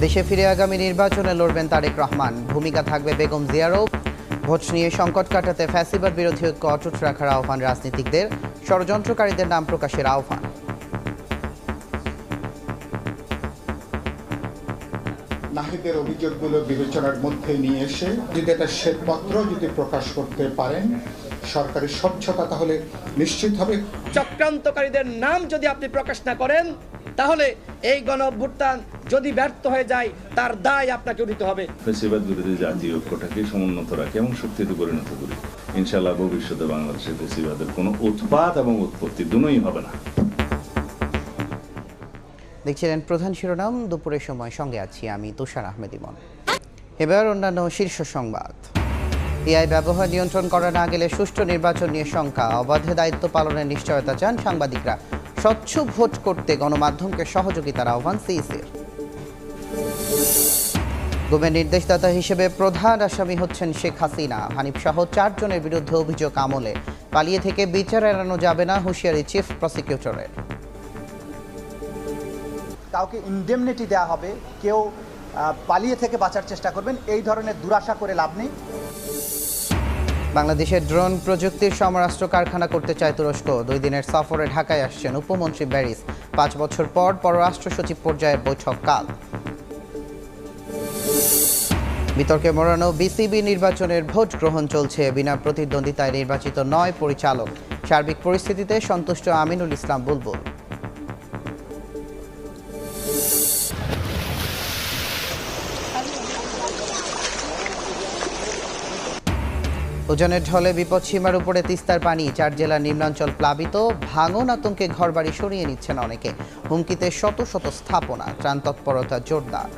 দেশে ফিরে আগামী নির্বাচনে লড়বেন তারেক রহমান, ভূমিকা থাকবে বেগম জিয়ারও। ভোট নিয়ে সংকট কাটাতে ফ্যাসিবাদ বিরোধী ঐক্য অটুট রাখার আহ্বান রাজনীতিকদের, ষড়যন্ত্রকারীদের নাম প্রকাশের আহ্বান। নাহিদের অভিযোগগুলো বিবেচনার মধ্যে নিয়ে এসে যদি একটা শ্বেতপত্র যদি প্রকাশ করতে পারেন সরকারের স্বচ্ছতা, তাহলে নিশ্চিত হবে। চক্রান্তকারীদের নাম যদি আপনি প্রকাশ না করেন তাহলে এই গণঅভ্যুত্থান যদি ব্যর্থ হয়ে যায় তার দায় আপনাকে নিতে হবে। ফ্যাসিবাদ বিরোধী জাতীয় ঐক্যটাকে সমুন্নত রাখি এবং শক্তিতে পরিণত করি। ইনশাআল্লাহ ভবিষ্যতে বাংলাদেশে ফ্যাসিবাদের কোনো উৎপাত এবং উৎপত্তি দুটোই হবে না। দেখছিলেন প্রধান শিরোনাম, দুপুরের সময় সঙ্গে আছি আমি তুষার আহমেদ ইমন। এবার অন্যান্য শীর্ষ সংবাদ। এআই ব্যবহার নিয়ন্ত্রণ করা না গেলে সুষ্ঠু নির্বাচন নিয়ে শঙ্কা, অবাধে দায়িত্ব পালনের নিশ্চয়তা চান সাংবাদিকরা। স্বচ্ছ ভোট করতে গণমাধ্যমকে সহযোগিতার আহ্বান সিইসির। গুমের নির্দেশদাতা হিসেবে প্রধান আসামি হচ্ছেন শেখ হাসিনা। হানিফ সহ 4 জনের বিরুদ্ধে অভিযোগ আমলে, পালিয়ে থেকে বিচার এড়ানো যাবে না, হুঁশিয়ারি চিফ প্রসিকিউটরের। কাউকে ইনডেমনিটি দেওয়া হবে, কেউ পালিয়ে থেকে বাঁচার চেষ্টা করবেন, এই ধরনের দুরাশা করে লাভ নেই। বাংলাদেশের ড্রোন প্রযুক্তির সমরাস্ত্র কারখানা করতে চায় তুরস্ক। 2 দিনের সফরে ঢাকায় আসছেন উপমন্ত্রী ব্যারিস। 5 বছর পর পররাষ্ট্র সচিব পর্যায়ের বৈঠক কাল। বিতর্কে মোড়ানো বিসিবি নির্বাচনের ভোট গ্রহণ চলছে, বিনা প্রতিদ্বন্দ্বিতায় নির্বাচিত 9 পরিচালক। সার্বিক পরিস্থিতিতে সন্তুষ্ট আমিনুল ইসলাম বুলবুল। উজানের ঢলে বিপদসীমার উপরে তিস্তার পানি, 4 জেলার নিম্নাঞ্চল প্লাবিত। ভাঙন আতঙ্কে ঘরবাড়ি সরিয়ে নিচ্ছেন অনেকে। হুমকিতে শত শত স্থাপনা, ত্রাণ তৎপরতা জোরদার।